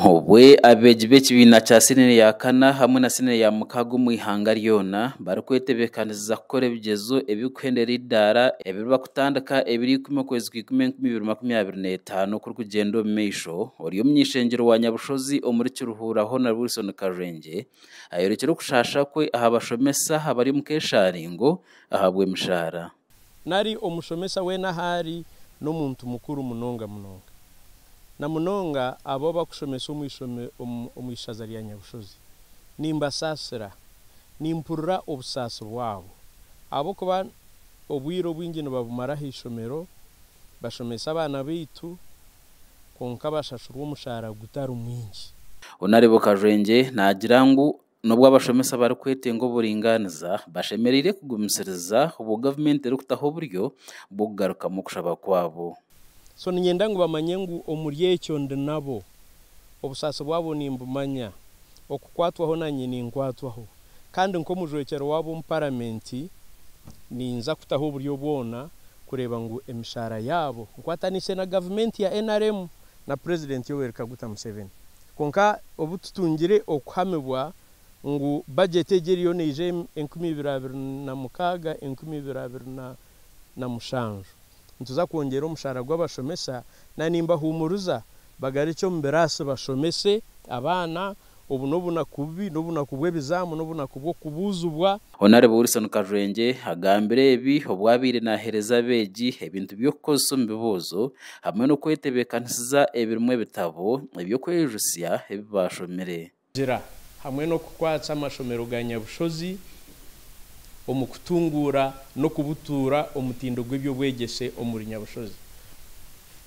Obwe abeji b'ekibiina kya sinene ya kana hamwe na sinene ya mukago mu ihanga ryona barikwetebekaniza kukora ebigezo ebikuhendera iddaara ebiribakutandika ebiri 10/10/2025 kuri kugenda omu maisho ori omu nyishengero wa Nyabushozi omuri Kiruhura Honorable Wilson Karwenge ayorekire okushasha kwe aha bashomesa abari mu kesharingo ahabwa emishahara. Nari omushomesa wena hari n'omuntu mukuru munonga na munonga abo bakushomesa omwishaza lya Nyabushozi nimbasasira nimpurira obusasi bwabo abo kuba obwiro bwingi nibabumara hishomero bashomesa abana baitu konka bashashurwa omushahara gutari mwingi. Honorable Karwenge nagira ngu nobwo abashomesa bari kwetenga oburinganiza bashemerire kugumisiriza obu gavumenti erikutaho oburyo bwo kugaruka mu kushaba kwabo. So ninyenda ngo bamanye ngu omuri ekyo ndi nabo obusasi bwabo nimbumanya okukwatwaho nanye ninkwatwaho kandi nko mujwekero wabo mu parliament ninza kutaho oburyo bwona kureba ngu emishahara yabo nkwatanise na government ya NRM na president Yoweri Kaguta Museveni konka obututungire okuhamibwa ngu budget egeriyo nije 2026 ntuza kwongera omushahara gw'abashomesa na nimbahumuruza bagaricho mberase bashomese abana obunobuna kubi nobuna kubwebizamu nobuna kubwo kubuzubwa. Honorable Wilson Karwenge agambire ebi obwabire nahereza beji ebintu byokukozesa mu bibuzo hamwe no kwetebekanisiza ebirimwe bitabo ebyo kwejusya ebibashomere jira hamwe no kukwatsa amashomero ga Nyabushozi omukutungura no kubutura omutindo gw'ebyo bwegese omuri Nyabushozi.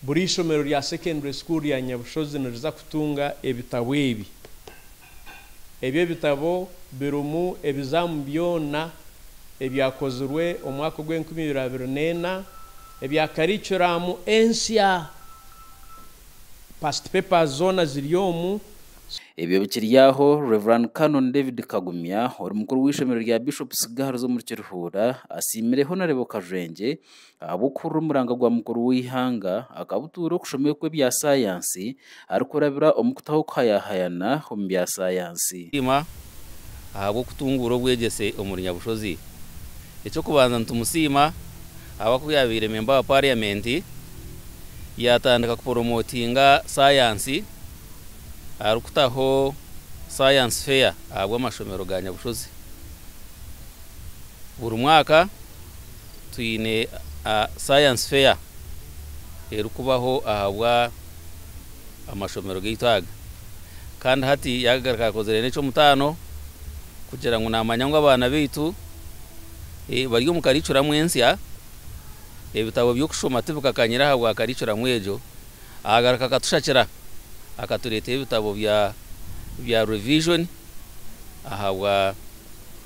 Buri shomero lya secondary school ya Nyabushozi niriza kutunga ebitabo ebyo bitabo birumu ebizamu byona ebyakozerwe omwaka gw'2024 ebya curriculum ensya past papers zona ziryomu. Ebyo bikiriyaho Reverend Canon David Kagumya ori mukuru w'ishomero rya Bishop Sigaro zo muri Kiruhura asimire Honorable Karwenge abukuru muranga gwa mukuru w'ihanga akabutura okushomeye kwe bya science arikurabira omukutaho kwayahayana mu bya science ima abo kutungura obwegese omuri Nyabushozi ekyo kubanza ntumusima abakuyabire member wa parliament yatandika kupromotinga science arukutaho science fair abo amashomero ga Nyabushozi buri mwaka tuine science fair erukubaho ahabwa amashomero gitaga kandi hati yagaruka kozere neco mutano kugira ngo namanya ngo abana beitu bari mu karicura mwensya ebitabo byo kushoma tibukakanyira ahabwa karicura mwejo agaruka katushakira akaturete ibitabo bya revision ahawa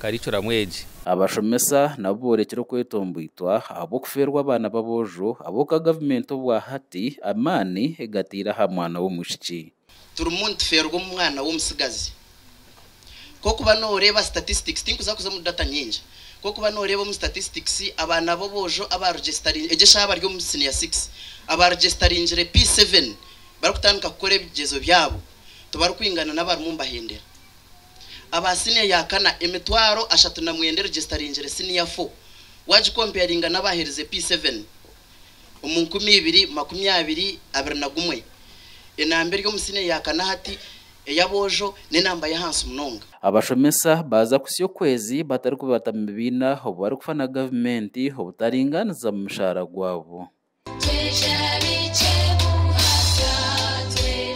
karicura mweji. Abashomesa nabo borekero kwetombuitwa abo kuferwa abana babojo abo ka government obwa hati amani egatira ha mwana wo mushiki turumuntu ferwa umwana wo musigazi ko kuba no reba statistics tinkuza kuza mu data nyinji ko kuba no reba mu statistics abana bobojo aba registering egesha abaryo mu senior 6 aba registering P7 barakutandika kukora ebigezo byabo tubarukwingana n'abarumumba hendera abasine yakana emitwaro 3 registering senior 4 waje comparinga n'abahereze P7 omunku 2021 enambere yo musine yakana hati eyabojo nenamba ya hansi munonga. Abashomesa baza kusyo kwezi batari kubatamibina obari kufana government obutaringaniza mu mishahara gwabo.